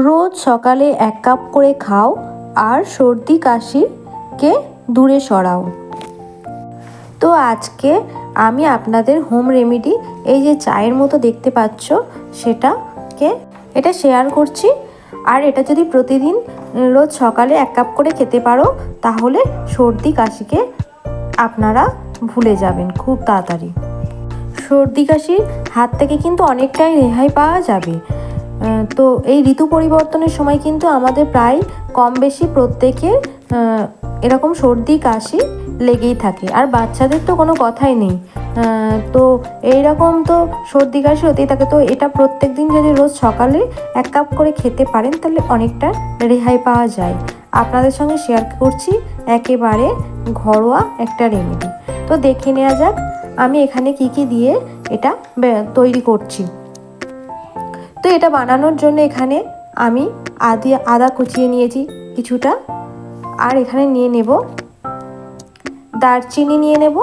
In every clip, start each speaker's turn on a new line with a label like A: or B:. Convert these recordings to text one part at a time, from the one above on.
A: রোজ সকালে 1 কাপ করে খাও আর সর্দি কাশিকে দূরে সরাও। তো আজকে আমি আপনাদের হোম রেমেডি এই যে চায়ের মতো দেখতে পাচ্ছ এটা শেয়ার করছি। আর এটা যদি প্রতিদিন রোজ সকালে 1 কাপ করে খেতে পারো তাহলে সর্দি কাশিকে আপনারা ভুলে যাবেন খুব তাড়াতাড়ি। সর্দি কাশির হাত থেকে কিন্তু অনেকটাই রেহাই পাওয়া যাবে। তো এই ঋতু পরিবর্তনের সময় কিন্তু আমাদের প্রায় কম বেশি প্রত্যেকের এরকম সর্দি কাশি লেগেই থাকে, আর বাচ্চাদের তো কোনো কথাই নেই। তো এইরকম তো সর্দি কাশি হতেই থাকে। তো এটা প্রত্যেক দিন যদি রোজ সকালে 1 কাপ করে খেতে পারেন তাহলে অনেকটা রেহাই পাওয়া যায়। আপনাদের সঙ্গে শেয়ার করছি একেবারে ঘরোয়া একটা রেমেডি। তো দেখে নেওয়া যাক আমি এখানে কি কি দিয়ে এটা তৈরি করছি। তো এটা বানানোর জন্য এখানে আমি আদা কুচিয়ে নিয়েছি কিছুটা, আর এখানে নিয়ে নেব দারচিনি, নিয়ে নেব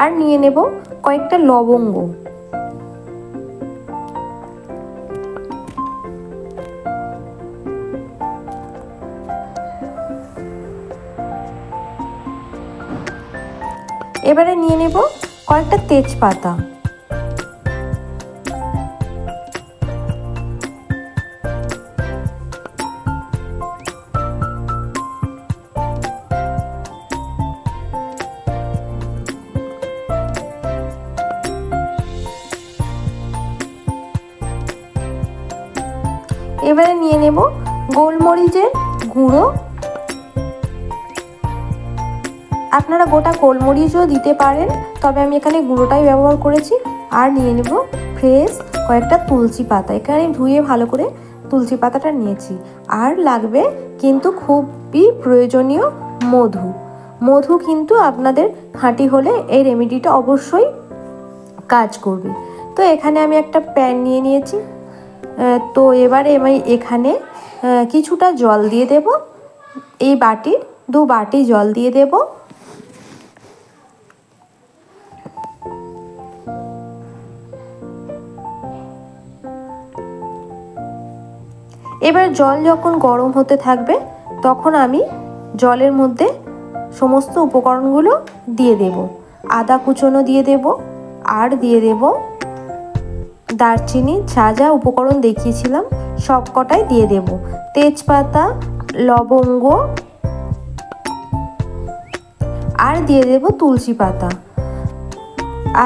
A: আর নিয়ে নেব কয়েকটা লবঙ্গ। এবারে নিয়ে নেব কয়েকটা তেজপাতা। এবারে নিয়ে নেব গোলমরিচের গুঁড়ো। আপনারা গোটা গোলমরিচও দিতে পারেন, তবে আমি এখানে গুঁড়োটাই ব্যবহার করেছি। আর নিয়ে নেব ফ্রেশ কয়েকটা তুলসী পাতা। এখানে ধুয়ে ভালো করে তুলসী পাতাটা নিয়েছি। আর লাগবে কিন্তু খুবই প্রয়োজনীয় মধু কিন্তু আপনাদের খাঁটি হলে এই রেমেডিটা অবশ্যই কাজ করবে। তো এখানে আমি একটা প্যান নিয়ে নিয়েছি। তো এবারে আমি এখানে কিছুটা জল দিয়ে দেব। এই বাটির 2 বাটি জল দিয়ে দেব। এবার জল যখন গরম হতে থাকবে তখন আমি জলের মধ্যে সমস্ত উপকরণগুলো দিয়ে দেব। আদা কুচনো দিয়ে দেব, আর দিয়ে দেব দারচিনি, যা উপকরণ দেখিয়েছিলাম সব কটাই দিয়ে দেব। তেজপাতা, লবঙ্গ, আর দিয়ে দেব তুলসী পাতা।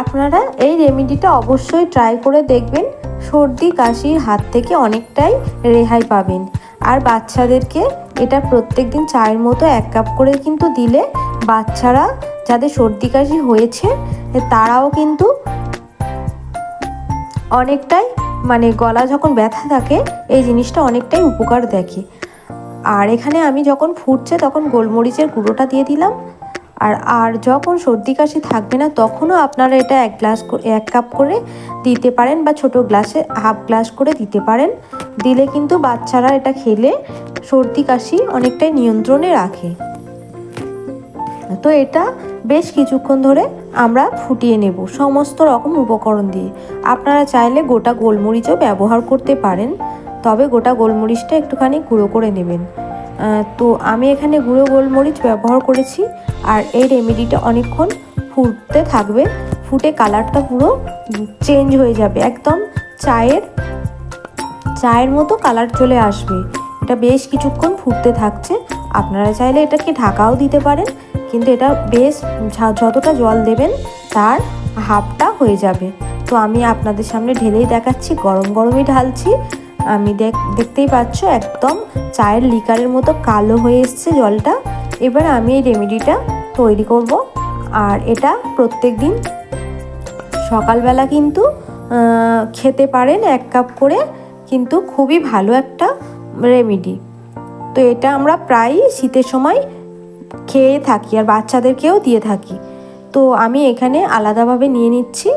A: আপনারা এই রেমেডিটা অবশ্যই ট্রাই করে দেখবেন। সর্দি কাশির হাত থেকে অনেকটাই রেহাই পাবেন। আর বাচ্চাদেরকে এটা প্রত্যেক দিন চায়ের মতো 1 কাপ করে কিন্তু দিলে বাচ্চারা যাদের সর্দি কাশি হয়েছে তারাও কিন্তু অনেকটাই গলা যখন ব্যথা থাকে এই জিনিসটা অনেকটাই উপকার দেখে। আর এখানে আমি যখন ফুটছে তখন গোলমরিচের গুঁড়োটা দিয়ে দিলাম। আর যখন সর্দি কাশি থাকবে না তখনও আপনারা এটা 1 কাপ করে দিতে পারেন, বা ছোট গ্লাসে 1/2 গ্লাস করে দিতে পারেন। দিলে কিন্তু বাচ্চারা এটা খেলে সর্দি কাশি অনেকটাই নিয়ন্ত্রণে রাখে। তো এটা বেশ কিছুক্ষণ ধরে আমরা ফুটিয়ে নেব সমস্ত রকম উপকরণ দিয়ে। আপনারা চাইলে গোটা গোলমরিচও ব্যবহার করতে পারেন, তবে গোটা গোলমরিচটা একটুখানি গুঁড়ো করে নেবেন। তো আমি এখানে গুঁড়ো গোলমরিচ ব্যবহার করেছি। আর এই রেমেডিটা অনেকক্ষণ ফুটতে থাকবে, ফুটে কালারটা পুরো চেঞ্জ হয়ে যাবে, একদম চায়ের মতো কালার চলে আসবে। এটা বেশ কিছুক্ষণ ফুটতে থাকছে। আপনারা চাইলে এটাকে ঢাকাও দিতে পারেন, কিন্তু এটা বেশ যতটা জল দেবেন তার হাফটা হয়ে যাবে। তো আমি আপনাদের সামনে ঢেলেই দেখাচ্ছি, গরমই ঢালছি। আমি দেখতেই পাচ্ছ একদম চায়ের লিকারের মতো কালো হয়ে এসছে জলটা। এবার আমি এই রেমেডিটা তৈরি করব। আর এটা প্রত্যেক দিন সকালবেলা কিন্তু খেতে পারেন 1 কাপ করে, কিন্তু খুবই ভালো একটা রেমেডি। তো এটা আমরা প্রায় শীতের সময় খেয়ে থাকি আর বাচ্চাদেরকেও দিয়ে থাকি। তো আমি এখানে আলাদাভাবে নিয়ে নিচ্ছি।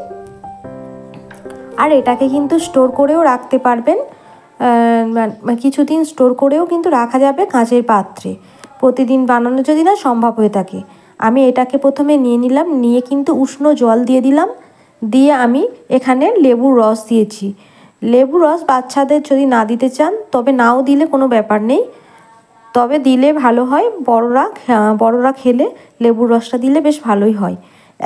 A: আর এটাকে কিন্তু স্টোর করেও রাখতে পারবেন, কিছুদিন স্টোর করেও কিন্তু রাখা যাবে কাঁচের পাত্রে। প্রতিদিন বানানো যদি না সম্ভব হয়ে থাকে। আমি এটাকে প্রথমে নিয়ে নিলাম, নিয়ে কিন্তু উষ্ণ জল দিয়ে দিলাম। দিয়ে আমি এখানে লেবুর রস দিয়েছি। লেবুর রস বাচ্চাদের যদি না দিতে চান তবে নাও দিলে কোনো ব্যাপার নেই, তবে দিলে ভালো হয়। বড়রা খেলে লেবুর রসটা দিলে বেশ ভালোই হয়।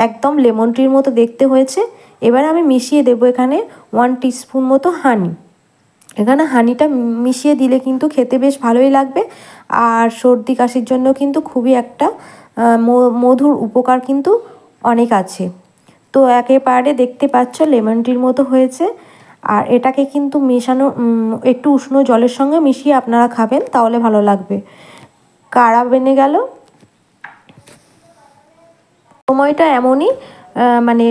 A: একদম লেমন ট্রির মতো দেখতে হয়েছে। এবার আমি মিশিয়ে দেবো এখানে 1 টিস্পুন মতো হানি। এখানে হানিটা মিশিয়ে দিলে কিন্তু খেতে বেশ ভালোই লাগবে, আর সর্দি কাশির জন্য কিন্তু খুবই একটা মধুর উপকার কিন্তু অনেক আছে। তো একেবারে দেখতে পাচ্ছ লেমন টির মতো হয়েছে। আর এটাকে কিন্তু মেশানো একটু উষ্ণ জলের সঙ্গে মিশিয়ে আপনারা খাবেন, তাহলে ভালো লাগবে। কাড়া বেনে গেল। সময়টা এমনই, মানে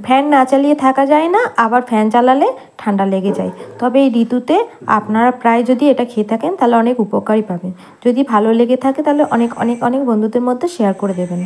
A: ফ্যান না চালিয়ে থাকা যায় না, আবার ফ্যান চালালে ঠান্ডা লেগে যায়। তবে এই ঋতুতে আপনারা প্রায় যদি এটা খেয়ে থাকেন তাহলে অনেক উপকারই পাবেন। যদি ভালো লেগে থাকে তাহলে অনেক অনেক অনেক বন্ধুদের মধ্যে শেয়ার করে দেবেন।